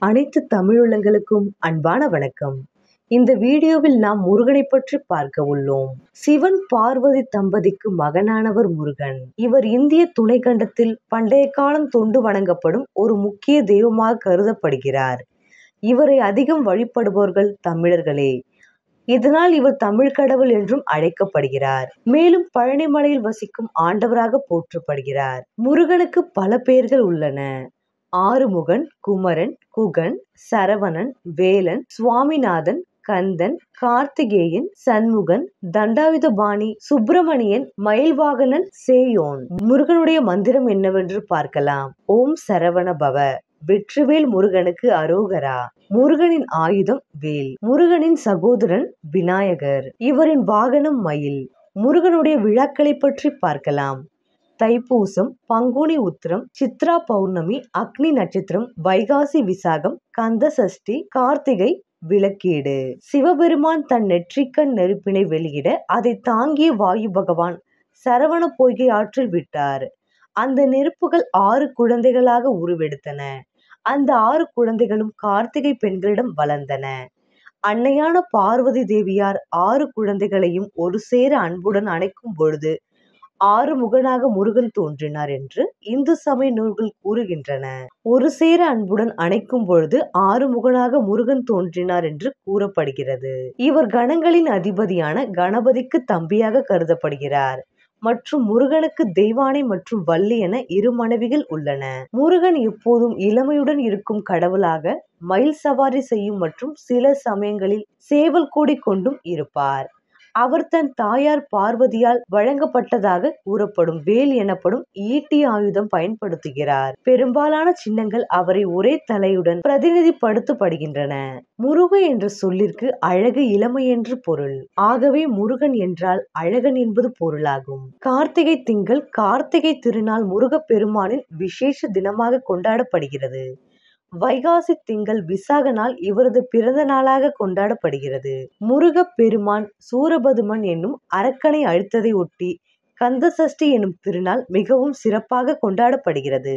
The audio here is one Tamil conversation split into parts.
அனைத்து தமிழுள்ளங்களுக்கும் அன்பான வணக்கம். இந்த வீடியோவில் நாம் முருகனை பற்றி பார்க்க உள்ளோம். சிவன் பார்வதி தம்பதிக்கு மகனானவர் முருகன். இவர் இந்திய துணைக்கண்டத்தில் பண்டைய காலம் தொண்டு வணங்கப்படும் ஒரு முக்கிய தெய்வமாக கருதப்படுகிறார். இவரை அதிகம் வழிபடுபவர்கள் தமிழர்களே. இதனால் இவர் தமிழ் கடவுள் என்றும் அழைக்கப்படுகிறார். மேலும் பழனிமலையில் வசிக்கும் ஆண்டவராக போற்றப்படுகிறார். முருகனுக்கு பல பெயர்கள் உள்ளன. ஆறுமுகன், குமரன், குகன், சரவணன், வேலன், சுவாமிநாதன், கந்தன், கார்த்திகேயன், சண்முகன், தண்டாயுதபாணி, சுப்பிரமணியன், மயில்வாகனன், சேயோன். முருகனுடைய மந்திரம் என்னவென்று பார்க்கலாம். ஓம் சரவண பவ. வெற்றிவேல் முருகனுக்கு அரோகரா. முருகனின் ஆயுதம் வேல். முருகனின் சகோதரன் விநாயகர். இவரின் வாகனம் மயில். முருகனுடைய விழாக்களை பற்றி பார்க்கலாம். தைப்பூசம், பங்குனி உத்திரம், சித்ரா பௌர்ணமி, அக்னி நட்சத்திரம், வைகாசி விசாகம், கந்த சஷ்டி, கார்த்திகை, விளக்கீடு. சிவபெருமான் தன் நெற்றிக்கண் நெருப்பினை வெளியிட அதை தாங்கிய வாயு பகவான் சரவண பொய்கை ஆற்றில் விட்டார். அந்த நெருப்புகள் 6 குழந்தைகளாக உருவெடுத்தன. அந்த 6 குழந்தைகளும் கார்த்திகை பெண்களிடம் வளர்ந்தன. அன்னையான பார்வதி தேவியார் 6 குழந்தைகளையும் ஒரு சேர அன்புடன் அணைக்கும் பொழுது 6 முகனாக முருகன் தோன்றினார் என்று இந்து சமய நூல்கள் கூறுகின்றன. ஒரு சேர அன்புடன் அணைக்கும் பொழுது 6 முகனாக முருகன் தோன்றினார் என்று கூறப்படுகிறது. இவர் கணங்களின் அதிபதியான கணபதிக்கு தம்பியாக கருதப்படுகிறார். மற்றும் முருகனுக்கு தெய்வானை மற்றும் வள்ளி என 2 மனைவிகள் உள்ளன. முருகன் எப்போதும் இளமையுடன் இருக்கும் கடவுளாக மயில் சவாரி செய்யும் மற்றும் சில சமயங்களில் சேவல் கொடி கொண்டும் இருப்பார். அவர் தன் தாயார் பார்வதியால் வழங்கப்பட்டதாக கூறப்படும் வேல் எனப்படும் ஈட்டி ஆயுதம் பயன்படுத்துகிறார். பெரும்பாலான சின்னங்கள் அவரை ஒரே தலையுடன் பிரதிநிதிப்படுத்தப்படுகின்றன. முருக என்ற சொல்லிற்கு அழகு, இளமை என்று பொருள். ஆகவே முருகன் என்றால் அழகன் என்பது பொருளாகும். கார்த்திகை திங்கள் கார்த்திகை திருநாள் முருகப் பெருமானின் விசேஷ தினமாக கொண்டாடப்படுகிறது. வைகாசி திங்கள் விசாக நாள் இவரது பிறந்த நாளாக கொண்டாடப்படுகிறது. முருகப் பெருமான் சூரபதுமன் என்னும் அரக்கனை அழித்ததை ஒட்டி கந்த சஷ்டி எனும் திருநாள் மிகவும் சிறப்பாக கொண்டாடப்படுகிறது.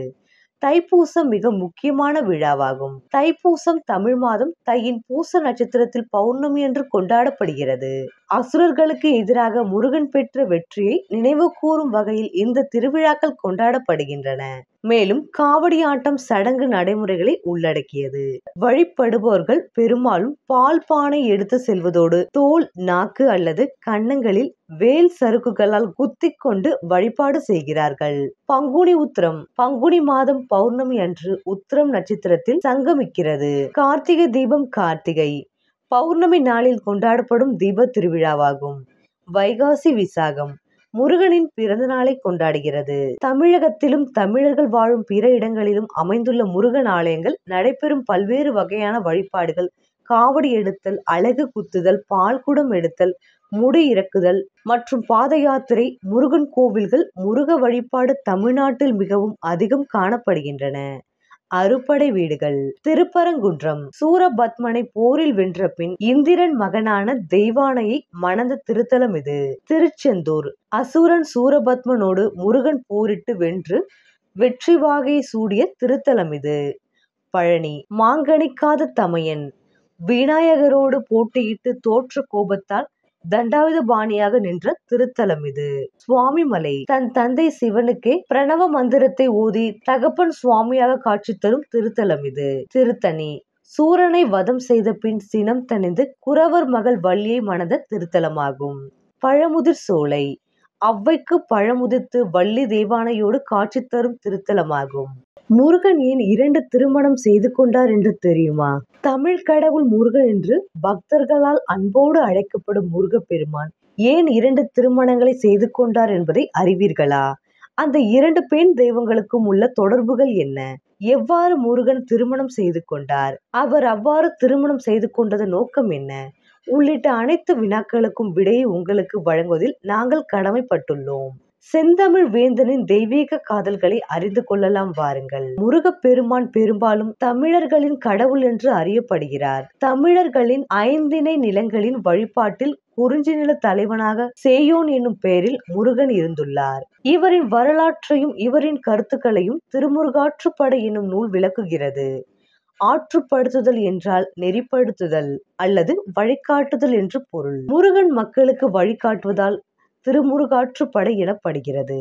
தைப்பூசம் மிக முக்கியமான விழாவாகும். தைப்பூசம் தமிழ் மாதம் தையின் பூச நட்சத்திரத்தில் பௌர்ணமி என்று கொண்டாடப்படுகிறது. அசுரர்களுக்கு எதிராக முருகன் பெற்ற வெற்றியை நினைவு கூறும் வகையில் இந்த திருவிழாக்கள் கொண்டாடப்படுகின்றன. மேலும் காவடி ஆட்டம் சடங்கு நடைமுறைகளை உள்ளடக்கியது. வழிபடுபவர்கள் பெரும்பாலும் பால் பானை எடுத்து செல்வதோடு தோல், நாக்கு அல்லது கன்னங்களில் வேல் சறுக்குகளால் குத்தி கொண்டு வழிபாடு செய்கிறார்கள். பங்குனி உத்திரம் பங்குனி மாதம் பௌர்ணமி அன்று உத்திரம் நட்சத்திரத்தில் சங்கமிக்கிறது. கார்த்திகை தீபம் கார்த்திகை பௌர்ணமி நாளில் கொண்டாடப்படும் தீப திருவிழாவாகும். வைகாசி விசாகம் முருகனின் பிறந்த நாளை கொண்டாடுகிறது. தமிழகத்திலும் தமிழர்கள் வாழும் பிற இடங்களிலும் அமைந்துள்ள முருகன் ஆலயங்கள் நடைபெறும் பல்வேறு வகையான வழிபாடுகள், காவடி எடுத்தல், அலகு குத்துதல், பால்குடம் எடுத்தல், முடி இறக்குதல் மற்றும் பாத யாத்திரை, முருகன் கோவில்கள், முருக வழிபாடு தமிழ்நாட்டில் மிகவும் அதிகம் காணப்படுகின்றன. அறுபடை வீடுகள் திருப்பரங்குன்றம் சூரபத்மனை போரில் வென்ற பின் இந்திரன் மகனான தெய்வானையை மணந்த திருத்தலம் இது. திருச்செந்தூர் அசுரன் சூரபத்மனோடு முருகன் போரிட்டு வென்று வெற்றி வாகையை சூடிய திருத்தலம் இது. பழனி மாங்கனிக்காத தமையன் விநாயகரோடு போட்டியிட்டு தோற்ற கோபத்தால் தண்டாயுதபாணியாக நின்ற திருத்தலம் இது. சுவாமிமலை தன் தந்தை சிவனுக்கே பிரணவ மந்திரத்தை ஓதி தகப்பன் சுவாமியாக காட்சி தரும் திருத்தலம் இது. திருத்தணி சூரனை வதம் செய்த பின் சினம் தணிந்து குறவர் மகள் வள்ளியை மணந்த திருத்தலமாகும். பழமுதிர் சோலை ஔவைக்கு பழமுதிர்த்து வள்ளி தெய்வானையோடு காட்சி தரும் திருத்தலமாகும். முருகன் ஏன் 2 திருமணம் செய்து கொண்டார் என்று தெரியுமா? தமிழ் கடவுள் முருகன் என்று பக்தர்களால் அன்போடு அழைக்கப்படும் முருகப்பெருமான் ஏன் 2 திருமணங்களை செய்து கொண்டார் என்பதை அறிவீர்களா? அந்த 2 பெண் தெய்வங்களுக்கும் உள்ள தொடர்புகள் என்ன? எவ்வாறு முருகன் திருமணம் செய்து கொண்டார்? அவர் அவ்வாறு திருமணம் செய்து கொண்டதன் நோக்கம் என்ன? உள்ளிட்ட அனைத்து வினாக்களுக்கும் விடையை உங்களுக்கு வழங்குவதில் நாங்கள் கடமைப்பட்டுள்ளோம். செந்தமிழ் வேந்தனின் தெய்வீக காதல்களை அறிந்து கொள்ளலாம் வாருங்கள். முருகப்பெருமான் பெரும்பாலும் தமிழர்களின் கடவுள் என்று அறியப்படுகிறார். தமிழர்களின் 5 நிலங்களின் வழிபாட்டில் குறிஞ்சி நில தலைவனாக சேயோன் என்னும் பெயரில் முருகன் இருந்துள்ளார். இவரின் வரலாற்றையும் இவரின் கருத்துக்களையும் திருமுருகாற்றுப்படை என்னும் நூல் விளக்குகிறது. ஆற்றுப்படுத்துதல் என்றால் நெறிப்படுத்துதல் அல்லது வழிகாட்டுதல் என்று பொருள். முருகன் மக்களுக்கு வழிகாட்டுவதால் திருமுருகாற்றுப்படை எனப்படுகிறது.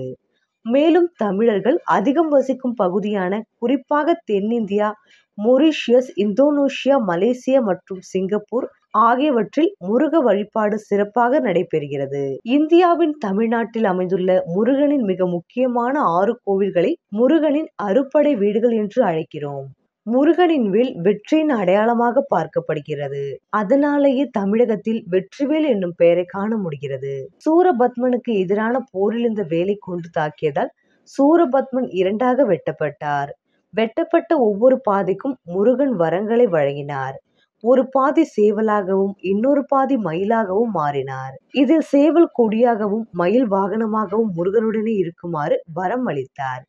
மேலும் தமிழர்கள் அதிகம் வசிக்கும் பகுதியான குறிப்பாக தென்னிந்தியா, மொரீஷியஸ், இந்தோனேஷியா, மலேசியா மற்றும் சிங்கப்பூர் ஆகியவற்றில் முருக வழிபாடு சிறப்பாக நடைபெறுகிறது. இந்தியாவின் தமிழ்நாட்டில் அமைந்துள்ள முருகனின் மிக முக்கியமான 6 கோவில்களை முருகனின் அறுபடை வீடுகள் என்று அழைக்கிறோம். முருகனின் வேல் வெற்றியின் அடையாளமாக பார்க்கப்படுகிறது. அதனாலேயே தமிழகத்தில் வெற்றிவேல் என்னும் பெயரை காண முடிகிறது. சூரபத்மனுக்கு எதிரான போரில் இந்த வேலை கொண்டு தாக்கியதால் சூரபத்மன் 2ஆக வெட்டப்பட்டார். வெட்டப்பட்ட ஒவ்வொரு பாதைக்கும் முருகன் வரங்களை வழங்கினார். ஒரு பாதி சேவலாகவும் இன்னொரு பாதி மயிலாகவும் மாறினார். இதில் சேவல் கொடியாகவும் மயில் வாகனமாகவும் முருகனுடனே இருக்குமாறு வரம் அளித்தார்.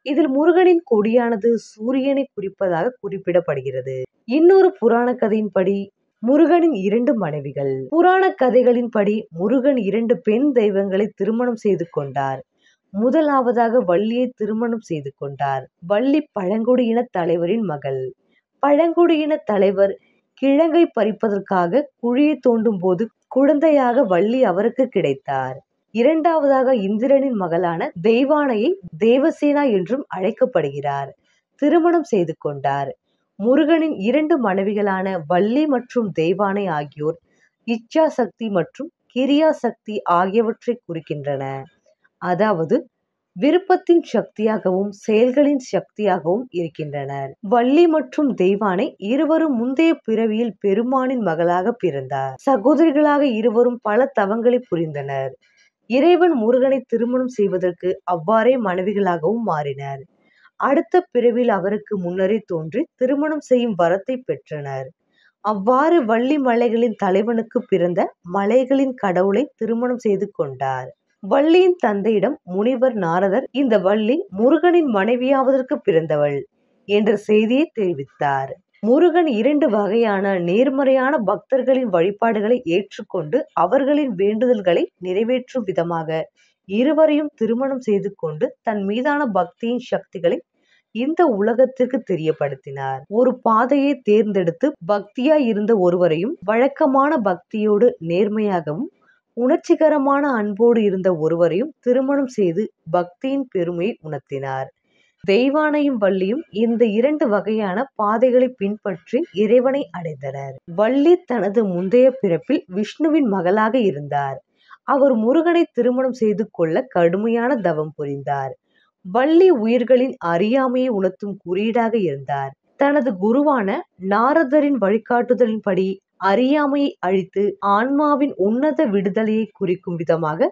இதில் முருகனின் கொடியானது சூரியனை குறிப்பதாக குறிப்பிடப்படுகிறது. இன்னொரு புராண கதையின்படி முருகனின் 2 மனைவிகள். புராண கதைகளின்படி முருகன் 2 பெண் தெய்வங்களை திருமணம் செய்து கொண்டார். முதலாவதாக வள்ளியை திருமணம் செய்து கொண்டார். வள்ளி பழங்குடியின தலைவரின் மகள். பழங்குடியின தலைவர் கிழங்கை பறிப்பதற்காக குழியை தோண்டும் போது குழந்தையாக வள்ளி அவருக்கு கிடைத்தார். இரண்டாவதாக இந்திரனின் மகளான தெய்வானையை தேவசேனா என்றும் அழைக்கப்படுகிறார். திருமணம் செய்து கொண்டார். முருகனின் 2 மனைவிகளான வள்ளி மற்றும் தெய்வானை ஆகியோர் இச்சா சக்தி மற்றும் கிரியா சக்தி ஆகியவற்றை குறிக்கின்றன. அதாவது விருப்பத்தின் சக்தியாகவும் செயல்களின் சக்தியாகவும் இருக்கின்றனர். வள்ளி மற்றும் தெய்வானை இருவரும் முந்தைய பிறவியில் பெருமானின் மகளாக பிறந்தார். சகோதரிகளாக இருவரும் பல தவங்களை புரிந்தனர். இறைவன் முருகனை திருமணம் செய்வதற்கு அவ்வாறே மனைவிகளாகவும் மாறினர். அடுத்த பிறவியில் அவருக்கு முன்னரே தோன்றி திருமணம் செய்யும் வரத்தை பெற்றனர். அவ்வாறு வள்ளி மலைகளின் தலைவனுக்கு பிறந்த மலைகளின் கடவுளை திருமணம் செய்து கொண்டார். வள்ளியின் தந்தையிடம் முனிவர் நாரதர் இந்த வள்ளி முருகனின் மனைவியாவதற்கு பிறந்தவள் என்ற செய்தியை தெரிவித்தார். முருகன் 2 வகையான நேர்மறையான பக்தர்களின் வழிபாடுகளை ஏற்றுக்கொண்டு அவர்களின் வேண்டுதல்களை நிறைவேற்றும் விதமாக இருவரையும் திருமணம் செய்து கொண்டு தன் மீதான பக்தியின் சக்திகளை இந்த உலகத்திற்கு தெரியப்படுத்தினார். ஒரு பாதையை தேர்ந்தெடுத்து பக்தியாய் இருந்த ஒருவரையும் வழக்கமான பக்தியோடு நேர்மையாகவும் உணர்ச்சிகரமான அன்போடு இருந்த ஒருவரையும் திருமணம் செய்து பக்தியின் பெருமையை உணர்த்தினார். தெய்வானையும் வள்ளியும் இந்த 2 வகையான பாதைகளை பின்பற்றி இறைவனை அடைந்தனர். வள்ளி தனது முந்தைய பிறப்பில் விஷ்ணுவின் மகளாக இருந்தார். அவர் முருகனை திருமணம் செய்து கொள்ள கடுமையான தவம் புரிந்தார். வள்ளி உயிர்களின் அறியாமையை உணர்த்தும் குறியீடாக இருந்தார். தனது குருவான நாரதரின் வழிகாட்டுதலின்படி அறியாமையை அழித்து ஆன்மாவின் உன்னத விடுதலையை குறிக்கும் விதமாக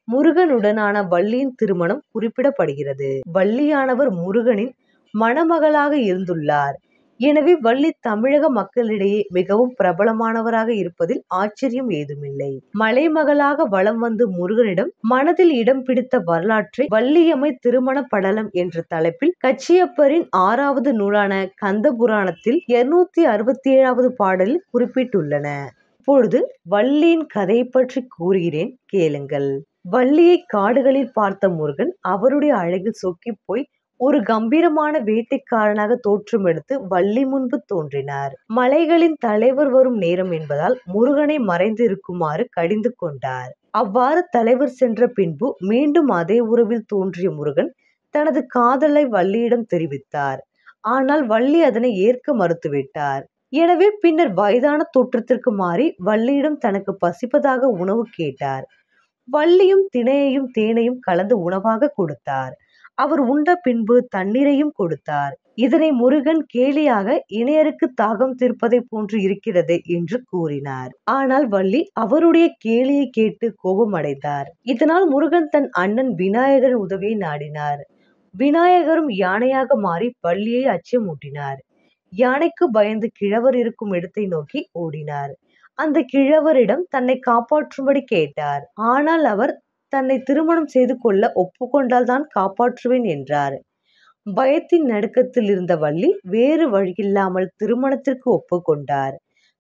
முருகனுடனான வள்ளியின் திருமணம் குறிப்பிடப்படுகிறது. வள்ளியானவர் முருகனின் மணமகளாக இருந்துள்ளார். எனவே வள்ளி தமிழக மக்களிடையே மிகவும் பிரபலமானவராக இருப்பதில் ஆச்சரியம் ஏதுமில்லை. மலைமகளாக வலம் வந்து முருகனிடம் மனதில் இடம் பிடித்த வரலாற்றை வள்ளியம்மை திருமண படலம் என்ற தலைப்பில் கச்சியப்பரின் 6வது நூலான கந்த புராணத்தில் 267வது பாடலில் குறிப்பிட்டுள்ளன. இப்பொழுது வள்ளியின் கதையை பற்றி கூறுகிறேன், கேளுங்கள். வள்ளியை காடுகளில் பார்த்த முருகன் அவருடைய அழகில் சொக்கிப் போய் ஒரு கம்பீரமான வேட்டைக்காரனாக தோற்றமெடுத்து வள்ளி முன்பு தோன்றினார். மலைகளின் தலைவர் வரும் நேரம் என்பதால் முருகனை மறைந்து இருக்குமாறு கடிந்து கொண்டார். அவ்வாறு தலைவர் சென்ற பின்பு மீண்டும் அதே உறவில் தோன்றிய முருகன் தனது காதலை வள்ளியிடம் தெரிவித்தார். ஆனால் வள்ளி அதனை ஏற்க மறுத்துவிட்டார். எனவே பின்னர் வயதான தோற்றத்திற்கு மாறி வள்ளியிடம் தனக்கு பசிப்பதாக உணவு கேட்டார். வள்ளியும் திணையையும் தேனையும் கலந்து உணவாக கொடுத்தார். அவர் உண்ட பின்பு தண்ணீரையும் கொடுத்தார். இதனை முருகன் கேலியாக இணையருக்கு தாகம் தீர்ப்பதை போன்று இருக்கிறது என்று கூறினார். ஆனால் வள்ளி அவருடைய கேலியை கேட்டு கோபமடைந்தார். இதனால் முருகன் தன் அண்ணன் விநாயகரின் உதவியை நாடினார். விநாயகரும் யானையாக மாறி வள்ளியை அச்சமூட்டினார். யானைக்கு பயந்து கிழவர் இருக்கும் இடத்தை நோக்கி ஓடினார். அந்த கிழவரிடம் தன்னை காப்பாற்றும்படி கேட்டார். ஆனால் அவர் தன்னை திருமணம் செய்து கொள்ள ஒப்புக்கொண்டால் தான் காப்பாற்றுவேன் என்றார். பயத்தின் நடுக்கத்தில் இருந்த வள்ளி வேறு வழியில்லாமல் திருமணத்திற்கு ஒப்புக்கொண்டார்.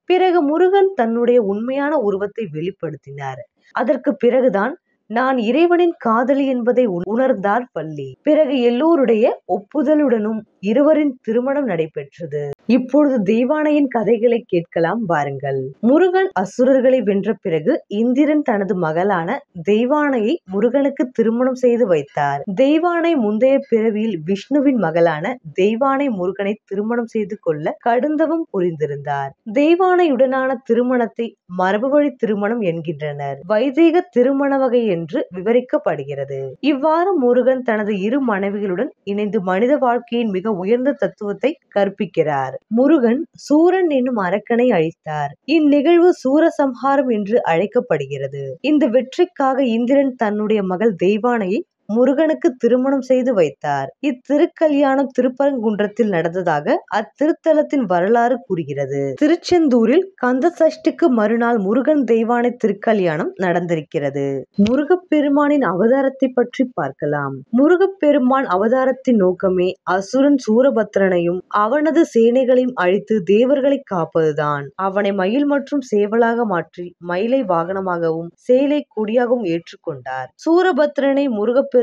பிறகு முருகன் தன்னுடைய உண்மையான உருவத்தை வெளிப்படுத்தினார். அதற்கு பிறகுதான் நான் இறைவனின் காதலி என்பதை உணர்ந்தார் வள்ளி. பிறகு எல்லோருடைய ஒப்புதலுடனும் இருவரின் திருமணம் நடைபெற்றது. இப்பொழுது தெய்வானையின் கதைகளை கேட்கலாம் வாருங்கள். முருகன் அசுரர்களை வென்ற பிறகு இந்திரன் தனது மகளான தெய்வானையை முருகனுக்கு திருமணம் செய்து வைத்தார். தெய்வானை முந்தைய பிறவியில் விஷ்ணுவின் மகளான தெய்வானை முருகனை திருமணம் செய்து கொள்ள கடுந்தவம் புரிந்திருந்தார். தெய்வானையுடனான திருமணத்தை மரபுவழி திருமணம் என்கின்றனர். வைதீக திருமண வகை என்று விவரிக்கப்படுகிறது. இவ்வாறு முருகன் தனது இரு மனைவிகளுடன் இணைந்து மனித வாழ்க்கையின் மிக உயர்ந்த தத்துவத்தை கற்பிக்கிறார். முருகன் சூரன் என்னும் அரக்கனை அழித்தார். இந்நிகழ்வு சூரசம்ஹாரம் என்று அழைக்கப்படுகிறது. இந்த வெற்றிக்காக இந்திரன் தன்னுடைய மகள் தெய்வானையை முருகனுக்கு திருமணம் செய்து வைத்தார். இத்திருக்கல்யாணம் திருப்பரங்குன்றத்தில் நடந்ததாக அத்திருத்தலத்தின் வரலாறு கூறுகிறது. திருச்செந்தூரில் கந்த சஷ்டிக்கு மறுநாள் முருகன் தெய்வானை திருக்கல்யாணம் நடந்திருக்கிறது. முருகப்பெருமானின் அவதாரத்தை பற்றி பார்க்கலாம். முருகப்பெருமான் அவதாரத்தின் நோக்கமே அசுரன் சூரபத்ரனையும் அவனது சேனைகளையும் அழித்து தேவர்களை காப்பதுதான். அவனை மயில் மற்றும் சேவலாக மாற்றி மயிலை வாகனமாகவும் சேலை கொடியாகவும் ஏற்றுக்கொண்டார். சூரபத்ரனை முருகப்பெருமான்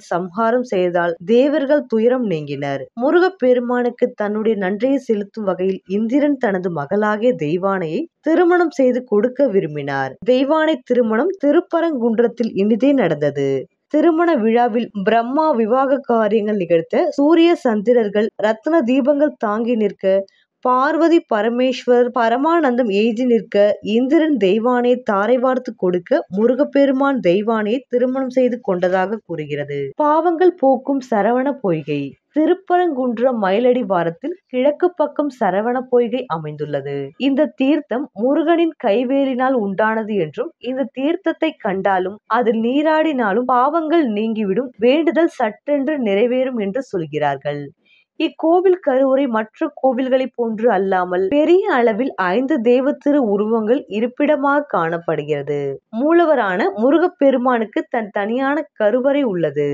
சம்ஹாரம் செய்ததால் தேவர்கள் துயரம் நீங்கினர். முருகப்பெருமானுக்கு தன்னுடைய நன்றியை செலுத்தும் வகையில் இந்திரன் தனது மகளாகிய தெய்வானையை திருமணம் செய்து கொடுக்க விரும்பினார். தெய்வானை திருமணம் திருப்பரங்குன்றத்தில் இனிதே நடந்தது. திருமண விழாவில் பிரம்மா விவாக காரியங்கள் நிகழ்த்த சூரிய சந்திரர்கள் ரத்ன தீபங்கள் தாங்கி நிற்க, பார்வதி பரமேஸ்வர் பரமானந்தம் எய்தி நிற்க, இந்திரன் தெய்வானையை தாரை வார்த்து கொடுக்க முருகப்பெருமான் தெய்வானையை திருமணம் செய்து கொண்டதாக கூறுகிறது. பாவங்கள் போக்கும் சரவண பொய்கை. திருப்பரங்குன்றம் மயிலடி வாரத்தில் கிழக்கு பக்கம் சரவண பொய்கை அமைந்துள்ளது. இந்த தீர்த்தம் முருகனின் கைவேலினால் உண்டானது என்றும், இந்த தீர்த்தத்தை கண்டாலும் அதில் நீராடினாலும் பாவங்கள் நீங்கிவிடும், வேண்டுதல் சட்டென்று நிறைவேறும் என்று சொல்கிறார்கள். இக்கோவில் கருவறை மற்ற கோவில்களை போன்று அல்லாமல் பெரிய அளவில் 5 தெய்வ திரு உருவங்கள் இருப்பிடமாக காணப்படுகிறது. மூலவரான முருகப்பெருமானுக்கு தனியான கருவறை உள்ளது.